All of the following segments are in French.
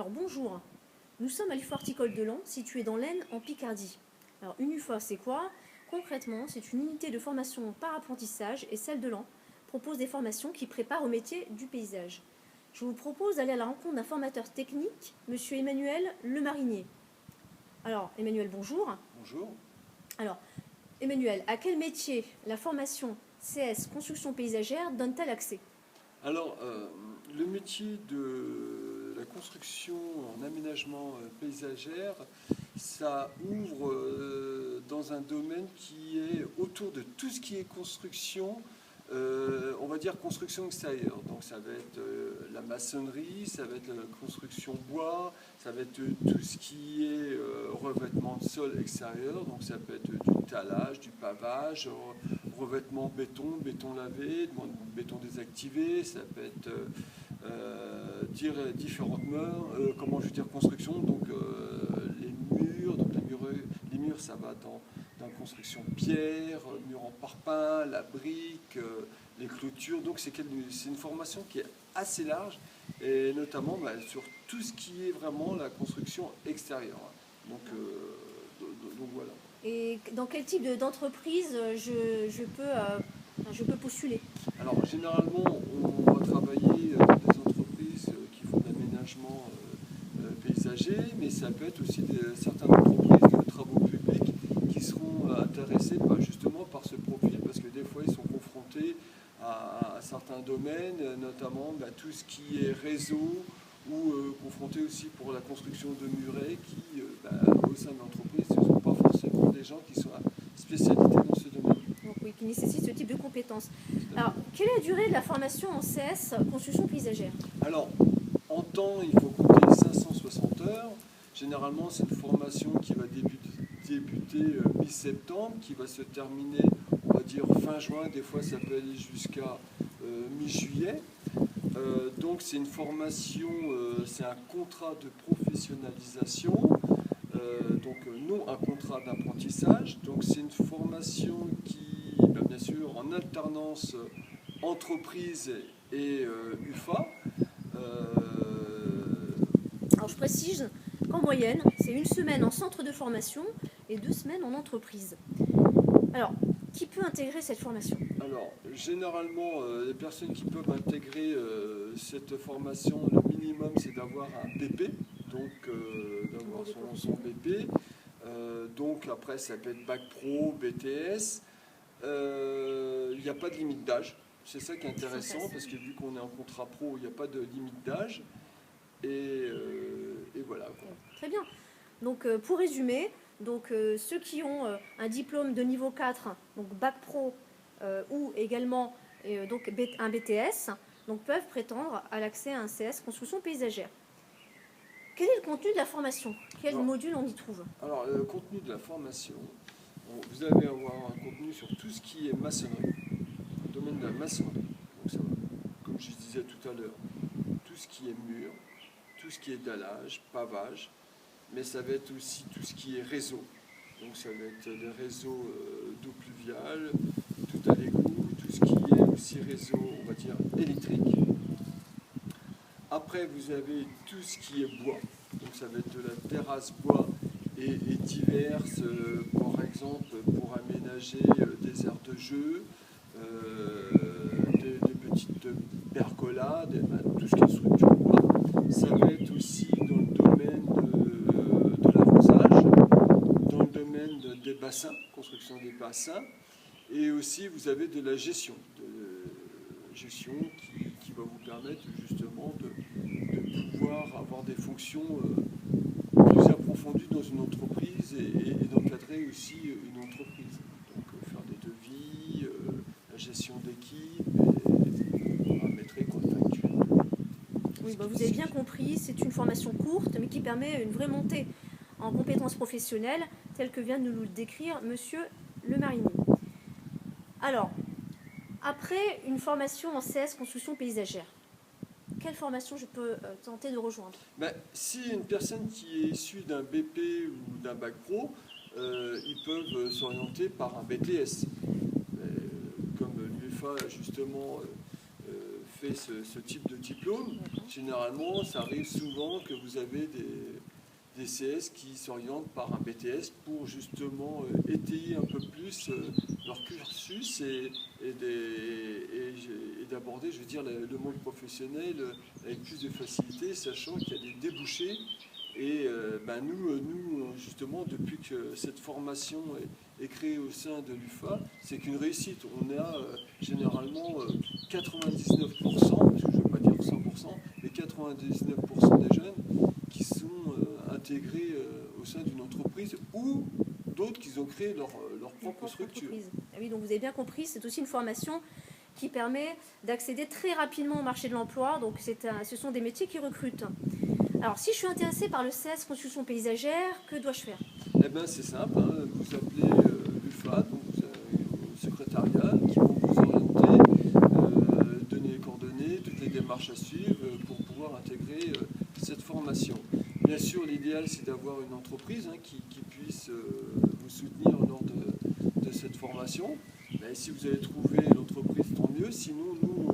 Alors bonjour, nous sommes à l'UFA Horticole de Laon, situé dans l'Aisne, en Picardie. Alors une UFA, c'est quoi? Concrètement, c'est une unité de formation par apprentissage et celle de Laon propose des formations qui préparent au métier du paysage. Je vous propose d'aller à la rencontre d'un formateur technique, monsieur Emmanuel Lemarinier. Alors Emmanuel, bonjour. Bonjour. Alors Emmanuel, à quel métier la formation CS construction paysagère donne-t-elle accès? Alors, le métier de la construction en aménagement paysagère, ça ouvre dans un domaine qui est autour de tout ce qui est construction, on va dire construction extérieure. Donc ça va être la maçonnerie, ça va être la construction bois, ça va être tout ce qui est revêtement de sol extérieur. Donc ça peut être du talage, du pavage, revêtement béton, béton lavé, béton désactivé, ça peut être différentes murs, construction, donc les murs ça va dans la construction pierre, murs en parpaing, la brique, les clôtures, donc c'est une formation qui est assez large, et notamment sur tout ce qui est vraiment la construction extérieure. Donc voilà. Et dans quel type d'entreprise je peux postuler? Alors généralement, on va travailler dans des entreprises qui font de l'aménagement paysager, mais ça peut être aussi certaines entreprises de travaux publics qui seront intéressées justement par ce profil, parce que des fois ils sont confrontés à certains domaines, notamment tout ce qui est réseau, ou confrontés aussi pour la construction de murets qui, au sein de l'entreprise, ne sont pas forcément des gens qui sont spécialisés dans ce domaine. Donc oui, qui nécessite ce type de compétences. Alors, quelle est la durée de la formation en CS construction paysagère? Alors, en temps, il faut compter 560 heures. Généralement, c'est une formation qui va débuter mi-septembre, qui va se terminer, on va dire, fin juin. Des fois, ça peut aller jusqu'à mi-juillet. Donc, c'est une formation, c'est un contrat de professionnalisation. Donc, non un contrat d'apprentissage. Donc, c'est une formation qui, bien sûr, en alternance entreprise et UFA. Alors, je précise qu'en moyenne, c'est 1 semaine en centre de formation et 2 semaines en entreprise. Alors, qui peut intégrer cette formation? Alors, généralement, les personnes qui peuvent intégrer cette formation, le minimum, c'est d'avoir un BP, donc d'avoir son BP. Donc, après, ça peut être Bac Pro, BTS. Il n'y a pas de limite d'âge. C'est ça qui est intéressant, parce que vu qu'on est en contrat pro, il n'y a pas de limite d'âge. Et voilà. Très bien. Donc, pour résumer, ceux qui ont un diplôme de niveau 4, donc Bac Pro, ou également un BTS, peuvent prétendre à l'accès à un CS construction paysagère. Quel est le contenu de la formation? Quel module on y trouve? Alors, le contenu de la formation, vous allez avoir un contenu sur tout ce qui est maçonnerie, le domaine de la maçonnerie. Donc ça va, comme je disais tout à l'heure, tout ce qui est mur, tout ce qui est dallage, pavage, mais ça va être aussi tout ce qui est réseau. Donc ça va être les réseaux d'eau pluviale, tout à l'égout, tout ce qui est aussi réseau, on va dire, électrique. Après, vous avez tout ce qui est bois. Donc ça va être de la terrasse bois et diverses, par exemple, pour aménager des aires de jeu, des petites pergolas, tout ce qui est structure bois. Ça va être aussi dans le domaine de l'arrosage, dans le domaine des bassins, construction des bassins, et aussi vous avez de la gestion qui va vous permettre justement de pouvoir avoir des fonctions plus approfondies dans une entreprise et d'encadrer aussi une entreprise. Donc faire des devis, la gestion d'équipe et paramétrer quoi, facture. Oui, vous avez bien compris, c'est une formation courte mais qui permet une vraie montée en compétences professionnelles telles que vient de nous le décrire monsieur Lemarinier. Alors, après une formation en CS construction paysagère, quelle formation je peux tenter de rejoindre? Si une personne qui est issue d'un BP ou d'un Bac Pro, ils peuvent s'orienter par un BTS. Comme l'UFA justement fait ce type de diplôme. Généralement, ça arrive souvent que vous avez des CS qui s'orientent par un BTS pour justement étayer un peu plus leur cursus et d'aborder, je veux dire, le monde professionnel avec plus de facilité, sachant qu'il y a des débouchés. Et nous, justement, depuis que cette formation est créée au sein de l'UFA, c'est qu'une réussite. On a généralement 99%, parce que je ne veux pas dire 100%, mais 99% des jeunes qui sont intégrés au sein d'une entreprise ou d'autres qui ont créé leur propre structure. Ah oui, donc vous avez bien compris, c'est aussi une formation qui permet d'accéder très rapidement au marché de l'emploi. Donc ce sont des métiers qui recrutent. Alors, si je suis intéressée par le CS construction paysagère, que dois-je faire? Eh bien, c'est simple, hein. Vous appelez l'UFA, donc vous avez au secrétariat, qui vont vous orienter, donner les coordonnées, toutes les démarches à suivre pour pouvoir intégrer cette formation. Bien sûr, l'idéal, c'est d'avoir une entreprise qui puisse vous soutenir lors de cette formation. Mais si vous avez trouvé l'entreprise, tant mieux. Sinon, nous,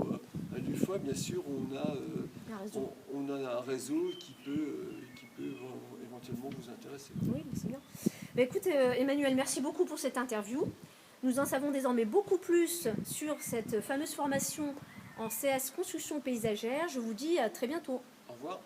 à l'UFA, bien sûr, on a un réseau qui peut éventuellement vous intéresser. Oui, c'est bien. Écoute, Emmanuel, merci beaucoup pour cette interview. Nous en savons désormais beaucoup plus sur cette fameuse formation en CS construction paysagère. Je vous dis à très bientôt. Au revoir.